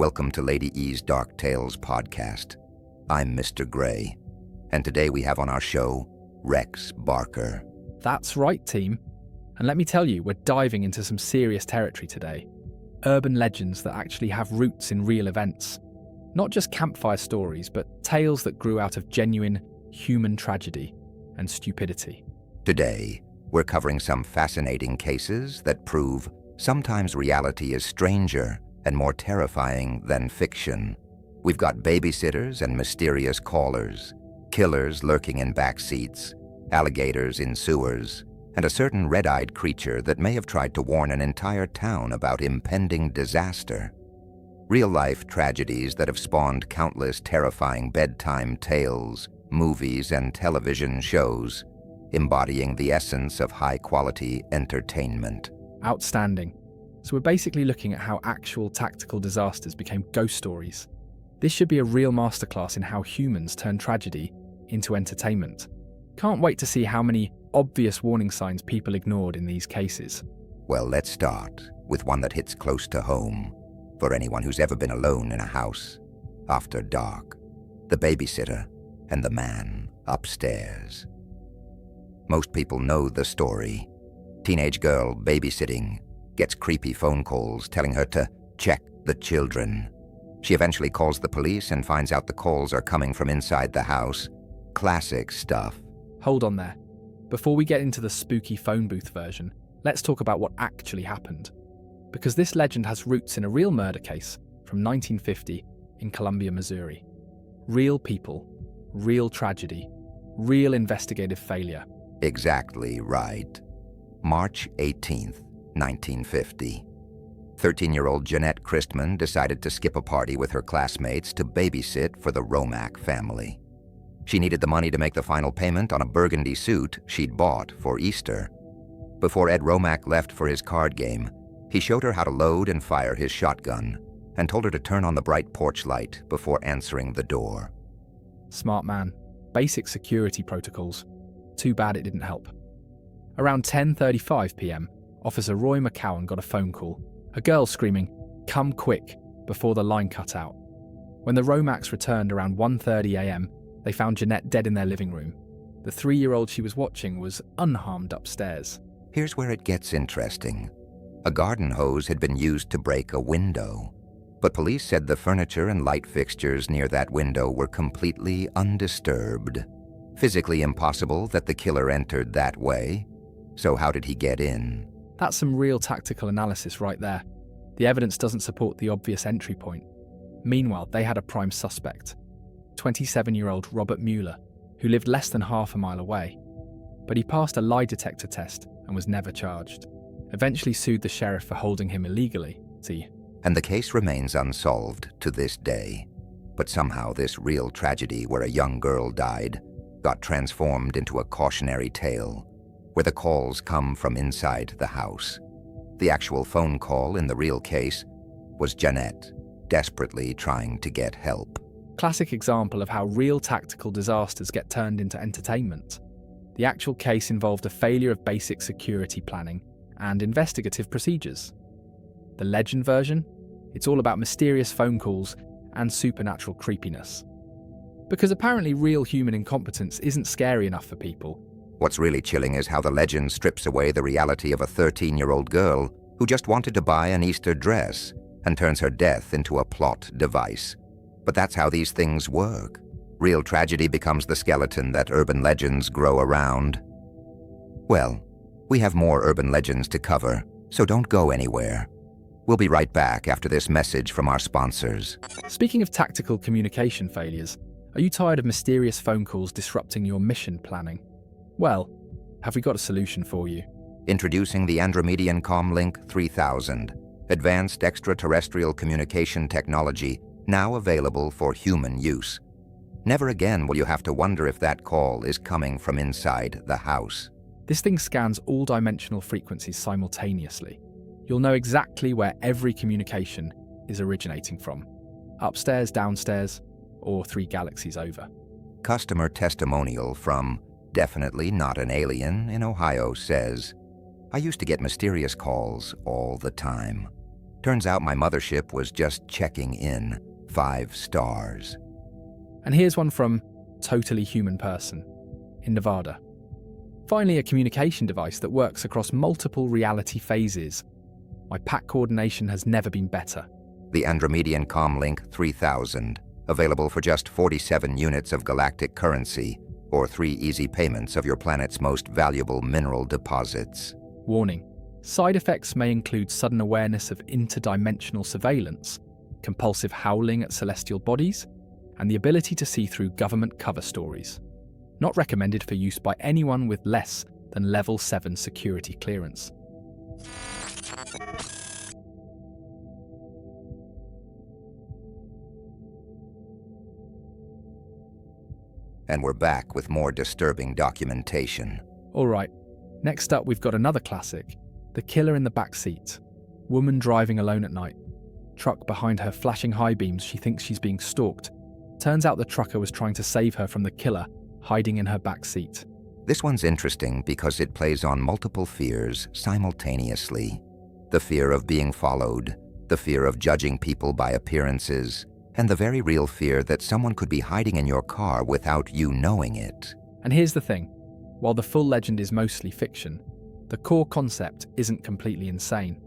Welcome to Lady E's Dark Tales podcast. I'm Mr. Gray, and today we have on our show Rex Barker. That's right, team. And let me tell you, we're diving into some serious territory today. Urban legends that actually have roots in real events. Not just campfire stories, but tales that grew out of genuine human tragedy and stupidity. Today, we're covering some fascinating cases that prove sometimes reality is stranger and more terrifying than fiction. We've got babysitters and mysterious callers, killers lurking in backseats, alligators in sewers, and a certain red-eyed creature that may have tried to warn an entire town about impending disaster. Real-life tragedies that have spawned countless terrifying bedtime tales, movies, and television shows, embodying the essence of high-quality entertainment. Outstanding. So we're basically looking at how actual tactical disasters became ghost stories. This should be a real masterclass in how humans turn tragedy into entertainment. Can't wait to see how many obvious warning signs people ignored in these cases. Well, let's start with one that hits close to home for anyone who's ever been alone in a house after dark: the babysitter and the man upstairs. Most people know the story. Teenage girl babysitting gets creepy phone calls telling her to check the children. She eventually calls the police and finds out the calls are coming from inside the house. Classic stuff. Hold on there. Before we get into the spooky phone booth version, let's talk about what actually happened. Because this legend has roots in a real murder case from 1950 in Columbia, Missouri. Real people, real tragedy, real investigative failure. Exactly right. March 18th, 1950. 13-year-old Jeanette Christman decided to skip a party with her classmates to babysit for the Romack family. She needed the money to make the final payment on a burgundy suit she'd bought for Easter. Before Ed Romack left for his card game, he showed her how to load and fire his shotgun and told her to turn on the bright porch light before answering the door. Smart man. Basic security protocols. Too bad it didn't help. Around 10:35 p.m., Officer Roy McCowan got a phone call. A girl screaming, "Come quick," before the line cut out. When the Romacks returned around 1:30 a.m., they found Jeanette dead in their living room. The 3-year-old she was watching was unharmed upstairs. Here's where it gets interesting. A garden hose had been used to break a window, but police said the furniture and light fixtures near that window were completely undisturbed. Physically impossible that the killer entered that way. So how did he get in? That's some real tactical analysis right there. The evidence doesn't support the obvious entry point. Meanwhile, they had a prime suspect, 27-year-old Robert Mueller, who lived less than half a mile away. But he passed a lie detector test and was never charged. Eventually sued the sheriff for holding him illegally, see? And the case remains unsolved to this day. But somehow this real tragedy where a young girl died got transformed into a cautionary tale, where the calls come from inside the house. The actual phone call in the real case was Jeanette, desperately trying to get help. Classic example of how real tactical disasters get turned into entertainment. The actual case involved a failure of basic security planning and investigative procedures. The legend version? It's all about mysterious phone calls and supernatural creepiness. Because apparently real human incompetence isn't scary enough for people. What's really chilling is how the legend strips away the reality of a 13-year-old girl who just wanted to buy an Easter dress and turns her death into a plot device. But that's how these things work. Real tragedy becomes the skeleton that urban legends grow around. Well, we have more urban legends to cover, so don't go anywhere. We'll be right back after this message from our sponsors. Speaking of tactical communication failures, are you tired of mysterious phone calls disrupting your mission planning? Well, have we got a solution for you? Introducing the Andromedian Comlink 3000, advanced extraterrestrial communication technology now available for human use. Never again will you have to wonder if that call is coming from inside the house. This thing scans all dimensional frequencies simultaneously. You'll know exactly where every communication is originating from. Upstairs, downstairs, or 3 galaxies over. Customer testimonial from Definitely Not an Alien in Ohio says, "I used to get mysterious calls all the time. Turns out my mothership was just checking in. 5 stars. And here's one from Totally Human Person in Nevada. Finally, a communication device that works across multiple reality phases. My pack coordination has never been better. The Andromedian Comlink 3000, available for just 47 units of galactic currency, or 3 easy payments of your planet's most valuable mineral deposits. Warning: side effects may include sudden awareness of interdimensional surveillance, compulsive howling at celestial bodies, and the ability to see through government cover stories. Not recommended for use by anyone with less than level 7 security clearance. And we're back with more disturbing documentation. All right, next up we've got another classic. The killer in the backseat. Woman driving alone at night. Truck behind her flashing high beams, she thinks she's being stalked. Turns out the trucker was trying to save her from the killer, hiding in her backseat. This one's interesting because it plays on multiple fears simultaneously. The fear of being followed, the fear of judging people by appearances, and the very real fear that someone could be hiding in your car without you knowing it. And here's the thing. While the full legend is mostly fiction, the core concept isn't completely insane.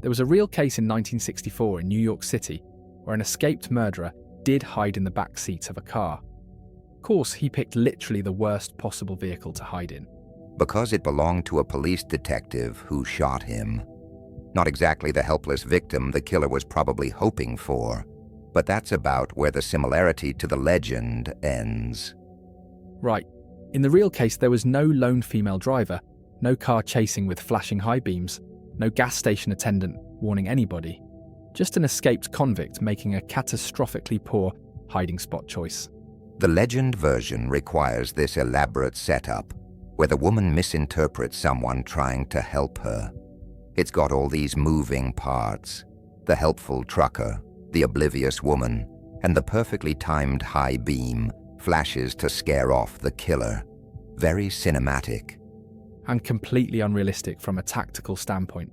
There was a real case in 1964 in New York City where an escaped murderer did hide in the back seat of a car. Of course, he picked literally the worst possible vehicle to hide in. Because it belonged to a police detective who shot him. Not exactly the helpless victim the killer was probably hoping for, but that's about where the similarity to the legend ends. Right. In the real case, there was no lone female driver, no car chasing with flashing high beams, no gas station attendant warning anybody. Just an escaped convict making a catastrophically poor hiding spot choice. The legend version requires this elaborate setup, where the woman misinterprets someone trying to help her. It's got all these moving parts: the helpful trucker, the oblivious woman, and the perfectly timed high beam flashes to scare off the killer. Very cinematic. And completely unrealistic from a tactical standpoint.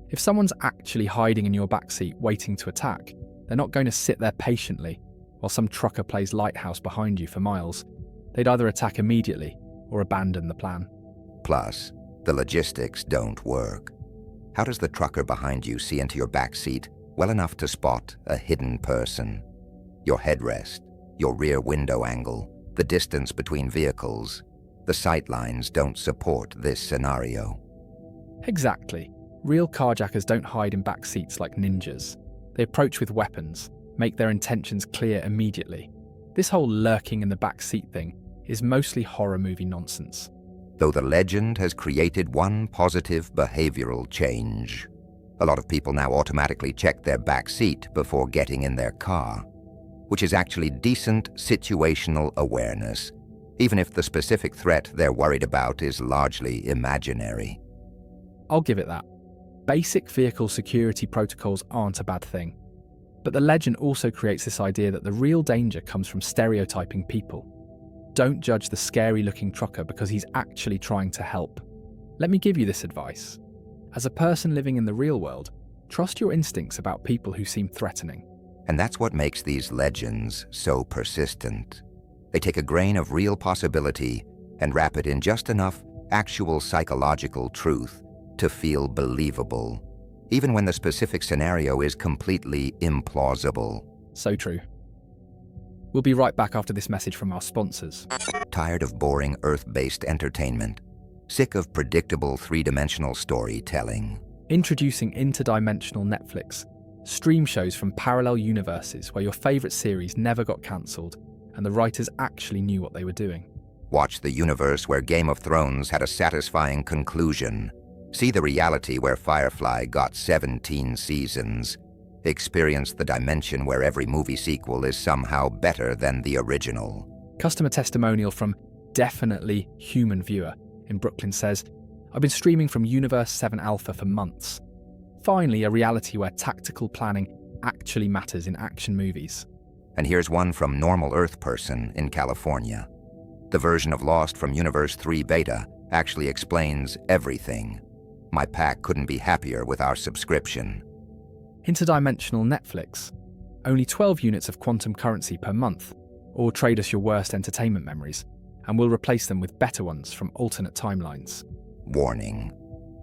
If someone's actually hiding in your backseat waiting to attack, they're not going to sit there patiently while some trucker plays lighthouse behind you for miles. They'd either attack immediately or abandon the plan. Plus, the logistics don't work. How does the trucker behind you see into your backseat well enough to spot a hidden person? Your headrest, your rear window angle, the distance between vehicles. The sightlines don't support this scenario. Exactly. Real carjackers don't hide in back seats like ninjas. They approach with weapons, make their intentions clear immediately. This whole lurking in the back seat thing is mostly horror movie nonsense. Though the legend has created one positive behavioral change. A lot of people now automatically check their back seat before getting in their car, which is actually decent situational awareness, even if the specific threat they're worried about is largely imaginary. I'll give it that. Basic vehicle security protocols aren't a bad thing. But the legend also creates this idea that the real danger comes from stereotyping people. Don't judge the scary-looking trucker because he's actually trying to help. Let me give you this advice. As a person living in the real world, trust your instincts about people who seem threatening. And that's what makes these legends so persistent. They take a grain of real possibility and wrap it in just enough actual psychological truth to feel believable, even when the specific scenario is completely implausible. So true. We'll be right back after this message from our sponsors. Tired of boring Earth-based entertainment? Sick of predictable three-dimensional storytelling? Introducing interdimensional Netflix. Stream shows from parallel universes where your favorite series never got cancelled and the writers actually knew what they were doing. Watch the universe where Game of Thrones had a satisfying conclusion. See the reality where Firefly got 17 seasons. Experience the dimension where every movie sequel is somehow better than the original. Customer testimonial from Definitely Human Viewer in Brooklyn says, "I've been streaming from Universe 7 Alpha for months. Finally, a reality where tactical planning actually matters in action movies." And here's one from Normal Earth Person in California. The version of Lost from Universe 3 Beta actually explains everything. My pack couldn't be happier with our subscription. Interdimensional Netflix. Only 12 units of quantum currency per month, or trade us your worst entertainment memories, and we'll replace them with better ones from alternate timelines. Warning.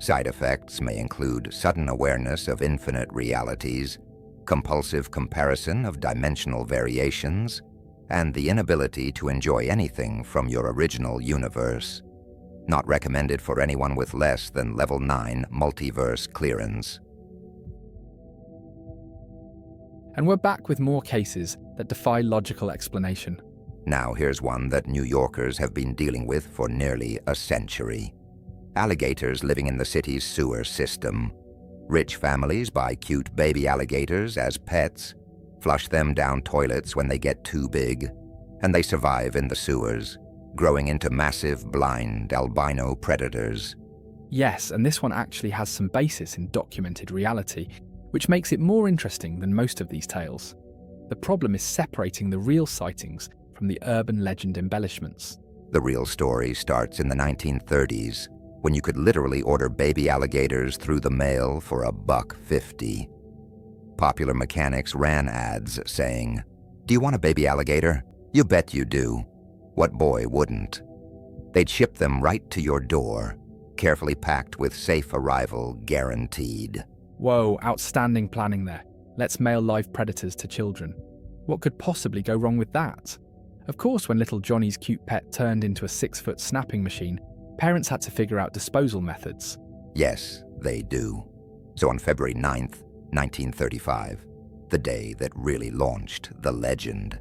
Side effects may include sudden awareness of infinite realities, compulsive comparison of dimensional variations, and the inability to enjoy anything from your original universe. Not recommended for anyone with less than level 9 multiverse clearance. And we're back with more cases that defy logical explanation. Now here's one that New Yorkers have been dealing with for nearly a century. Alligators living in the city's sewer system. Rich families buy cute baby alligators as pets, flush them down toilets when they get too big, and they survive in the sewers, growing into massive, blind, albino predators. Yes, and this one actually has some basis in documented reality, which makes it more interesting than most of these tales. The problem is separating the real sightings from the urban legend embellishments. The real story starts in the 1930s, when you could literally order baby alligators through the mail for $1.50. Popular mechanics ran ads saying, "Do you want a baby alligator? You bet you do. What boy wouldn't?" They'd ship them right to your door, carefully packed with safe arrival guaranteed. Whoa, outstanding planning there. Let's mail live predators to children. What could possibly go wrong with that? Of course, when little Johnny's cute pet turned into a 6-foot snapping machine, parents had to figure out disposal methods. Yes, they do. So on February 9th, 1935, the day that really launched the legend,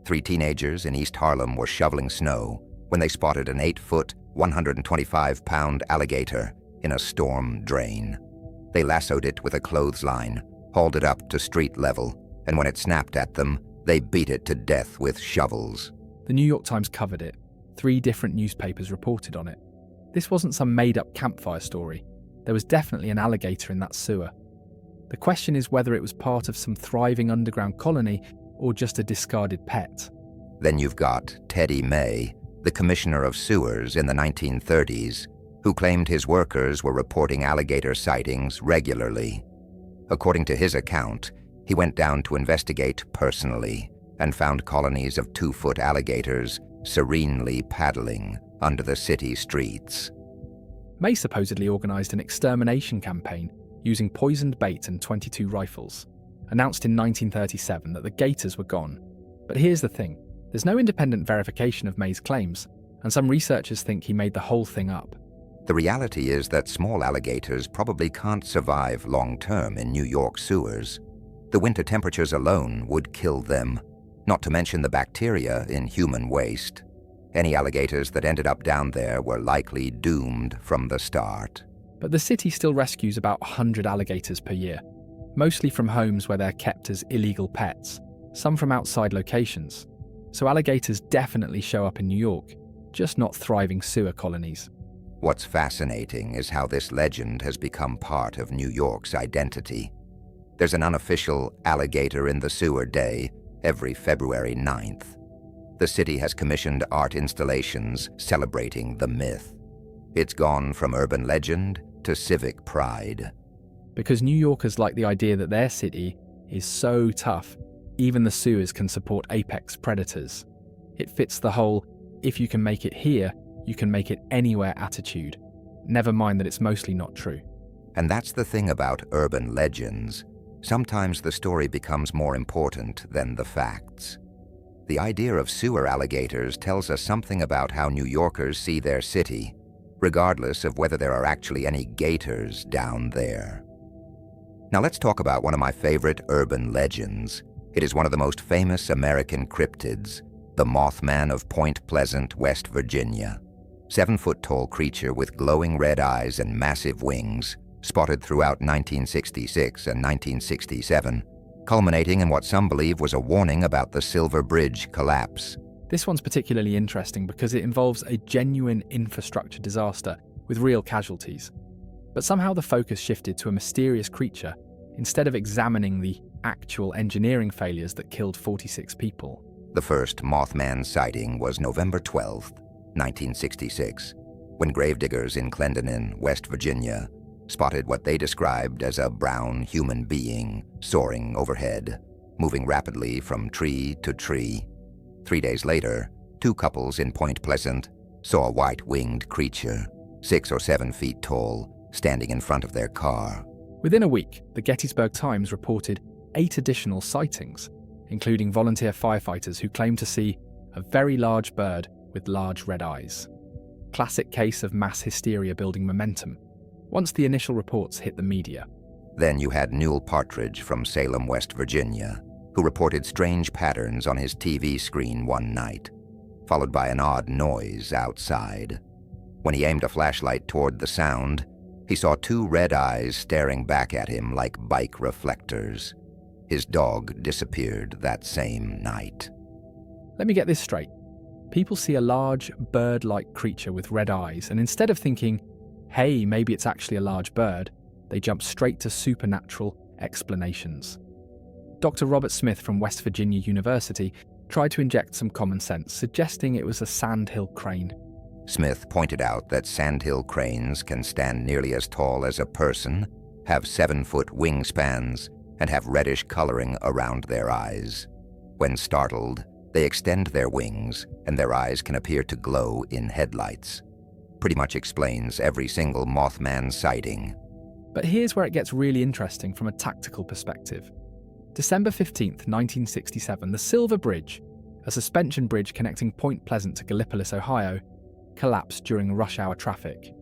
3 teenagers in East Harlem were shoveling snow when they spotted an 8-foot, 125-pound alligator in a storm drain. They lassoed it with a clothesline, hauled it up to street level, and when it snapped at them, they beat it to death with shovels. The New York Times covered it. 3 different newspapers reported on it. This wasn't some made-up campfire story. There was definitely an alligator in that sewer. The question is whether it was part of some thriving underground colony or just a discarded pet. Then you've got Teddy May, the commissioner of sewers in the 1930s, who claimed his workers were reporting alligator sightings regularly. According to his account, he went down to investigate personally and found colonies of 2-foot alligators serenely paddling under the city streets. May supposedly organised an extermination campaign using poisoned bait and 22 rifles, announced in 1937 that the gators were gone. But here's the thing, there's no independent verification of May's claims, and some researchers think he made the whole thing up. The reality is that small alligators probably can't survive long-term in New York sewers. The winter temperatures alone would kill them, not to mention the bacteria in human waste. Any alligators that ended up down there were likely doomed from the start. But the city still rescues about 100 alligators per year, mostly from homes where they're kept as illegal pets, some from outside locations. So alligators definitely show up in New York, just not thriving sewer colonies. What's fascinating is how this legend has become part of New York's identity. There's an unofficial Alligator in the Sewer Day every February 9th. The city has commissioned art installations celebrating the myth. It's gone from urban legend to civic pride. Because New Yorkers like the idea that their city is so tough, even the sewers can support apex predators. It fits the whole, if you can make it here, you can make it anywhere attitude. Never mind that it's mostly not true. And that's the thing about urban legends. Sometimes the story becomes more important than the facts. The idea of sewer alligators tells us something about how New Yorkers see their city, regardless of whether there are actually any gators down there. Now let's talk about one of my favorite urban legends. It is one of the most famous American cryptids, the Mothman of Point Pleasant, West Virginia. 7-foot-tall creature with glowing red eyes and massive wings, spotted throughout 1966 and 1967, culminating in what some believe was a warning about the Silver Bridge collapse. This one's particularly interesting because it involves a genuine infrastructure disaster with real casualties. But somehow the focus shifted to a mysterious creature instead of examining the actual engineering failures that killed 46 people. The first Mothman sighting was November 12, 1966, when gravediggers in Clendenin, West Virginia, spotted what they described as a brown human being soaring overhead, moving rapidly from tree to tree. 3 days later, 2 couples in Point Pleasant saw a white-winged creature, 6 or 7 feet tall, standing in front of their car. Within a week, the Gettysburg Times reported 8 additional sightings, including volunteer firefighters who claimed to see a very large bird with large red eyes. Classic case of mass hysteria building momentum, once the initial reports hit the media. Then you had Newell Partridge from Salem, West Virginia, who reported strange patterns on his TV screen one night, followed by an odd noise outside. When he aimed a flashlight toward the sound, he saw 2 red eyes staring back at him like bike reflectors. His dog disappeared that same night. Let me get this straight. People see a large, bird-like creature with red eyes, and instead of thinking, hey, maybe it's actually a large bird, they jump straight to supernatural explanations. Dr. Robert Smith from West Virginia University tried to inject some common sense, suggesting it was a sandhill crane. Smith pointed out that sandhill cranes can stand nearly as tall as a person, have 7-foot wingspans, and have reddish coloring around their eyes. When startled, they extend their wings, and their eyes can appear to glow in headlights. Pretty much explains every single Mothman sighting. But here's where it gets really interesting from a tactical perspective. December 15th, 1967, the Silver Bridge, a suspension bridge connecting Point Pleasant to Gallipolis, Ohio, collapsed during rush hour traffic.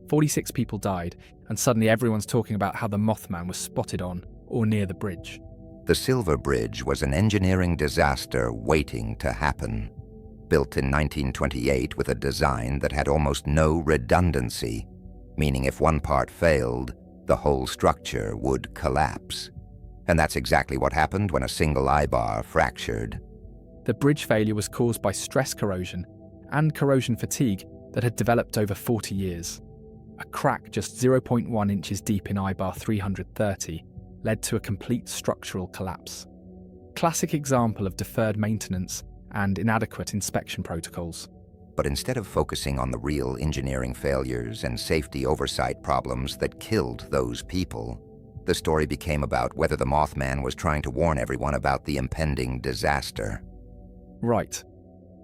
46 people died, and suddenly everyone's talking about how the Mothman was spotted on or near the bridge. The Silver Bridge was an engineering disaster waiting to happen. Built in 1928 with a design that had almost no redundancy, meaning if one part failed, the whole structure would collapse. And that's exactly what happened when a single eye-bar fractured. The bridge failure was caused by stress corrosion and corrosion fatigue that had developed over 40 years. A crack just 0.1 inches deep in eye-bar 330 led to a complete structural collapse. Classic example of deferred maintenance and inadequate inspection protocols. But instead of focusing on the real engineering failures and safety oversight problems that killed those people, the story became about whether the Mothman was trying to warn everyone about the impending disaster. Right.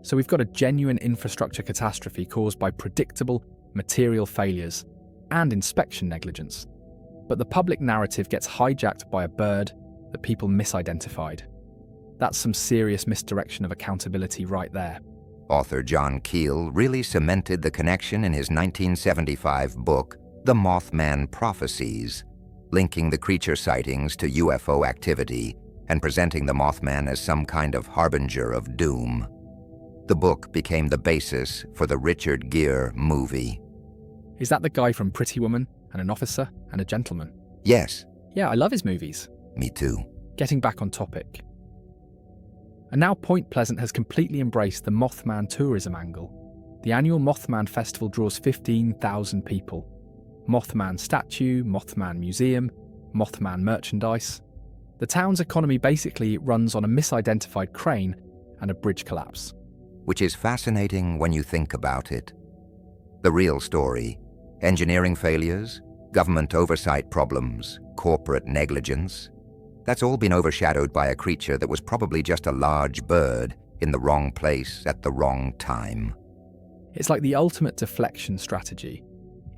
So we've got a genuine infrastructure catastrophe caused by predictable material failures and inspection negligence. But the public narrative gets hijacked by a bird that people misidentified. That's some serious misdirection of accountability right there. Author John Keel really cemented the connection in his 1975 book, The Mothman Prophecies, linking the creature sightings to UFO activity and presenting the Mothman as some kind of harbinger of doom. The book became the basis for the Richard Gere movie. Is that the guy from Pretty Woman and An Officer and a Gentleman? Yes. Yeah, I love his movies. Me too. Getting back on topic. And now Point Pleasant has completely embraced the Mothman tourism angle. The annual Mothman Festival draws 15,000 people. Mothman statue, Mothman museum, Mothman merchandise. The town's economy basically runs on a misidentified crane and a bridge collapse. Which is fascinating when you think about it. The real story, engineering failures, government oversight problems, corporate negligence, that's all been overshadowed by a creature that was probably just a large bird in the wrong place at the wrong time. It's like the ultimate deflection strategy.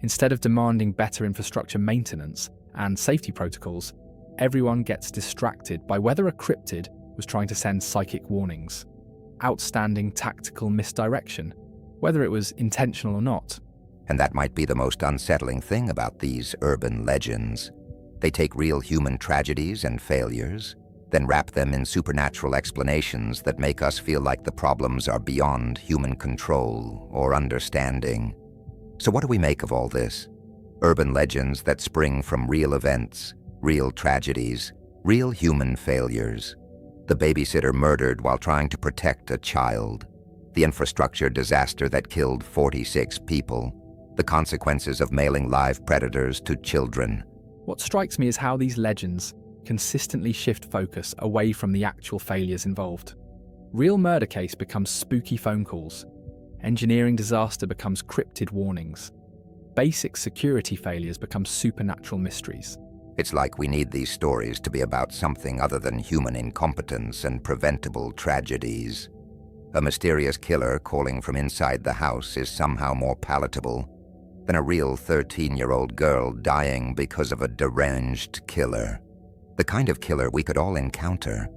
Instead of demanding better infrastructure maintenance and safety protocols, everyone gets distracted by whether a cryptid was trying to send psychic warnings. Outstanding tactical misdirection, whether it was intentional or not. And that might be the most unsettling thing about these urban legends. They take real human tragedies and failures, then wrap them in supernatural explanations that make us feel like the problems are beyond human control or understanding. So what do we make of all this? Urban legends that spring from real events, real tragedies, real human failures. The babysitter murdered while trying to protect a child. The infrastructure disaster that killed 46 people. The consequences of mailing live predators to children. What strikes me is how these legends consistently shift focus away from the actual failures involved. Real murder case becomes spooky phone calls. Engineering disaster becomes cryptid warnings. basic security failures become supernatural mysteries. It's like we need these stories to be about something other than human incompetence and preventable tragedies. A mysterious killer calling from inside the house is somehow more palatable than a real 13-year-old girl dying because of a deranged killer. The kind of killer we could all encounter.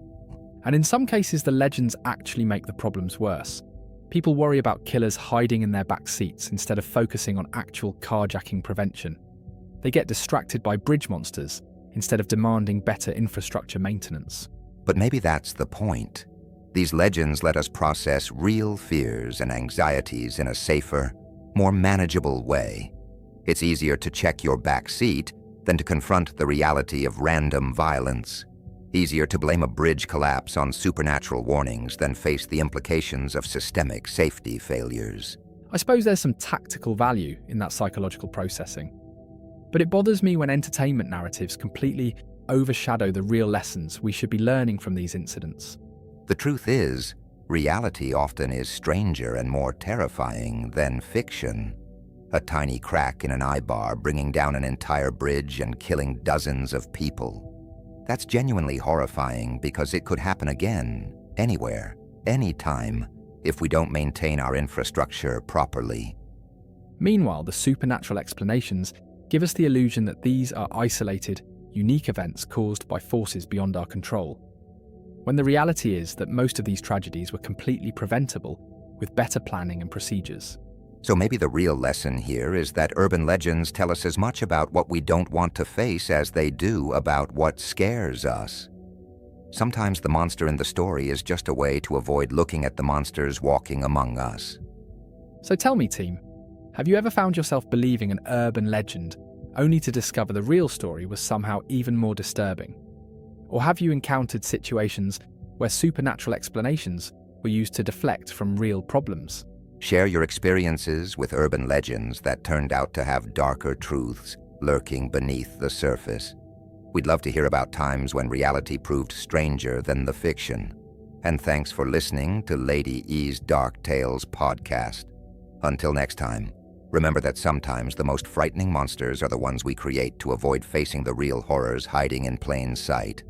And in some cases, the legends actually make the problems worse. People worry about killers hiding in their back seats instead of focusing on actual carjacking prevention. They get distracted by bridge monsters instead of demanding better infrastructure maintenance. But maybe that's the point. These legends let us process real fears and anxieties in a safer, more manageable way. It's easier to check your back seat than to confront the reality of random violence. Easier to blame a bridge collapse on supernatural warnings than face the implications of systemic safety failures. I suppose there's some tactical value in that psychological processing. But it bothers me when entertainment narratives completely overshadow the real lessons we should be learning from these incidents. The truth is, reality often is stranger and more terrifying than fiction. A tiny crack in an eye-bar bringing down an entire bridge and killing dozens of people. That's genuinely horrifying because it could happen again, anywhere, anytime, if we don't maintain our infrastructure properly. Meanwhile, the supernatural explanations give us the illusion that these are isolated, unique events caused by forces beyond our control, when the reality is that most of these tragedies were completely preventable with better planning and procedures. So maybe the real lesson here is that urban legends tell us as much about what we don't want to face as they do about what scares us. Sometimes the monster in the story is just a way to avoid looking at the monsters walking among us. So tell me, team, have you ever found yourself believing an urban legend only to discover the real story was somehow even more disturbing? Or have you encountered situations where supernatural explanations were used to deflect from real problems? Share your experiences with urban legends that turned out to have darker truths lurking beneath the surface. We'd love to hear about times when reality proved stranger than the fiction. And thanks for listening to Lady E's Dark Tales podcast. Until next time, remember that sometimes the most frightening monsters are the ones we create to avoid facing the real horrors hiding in plain sight.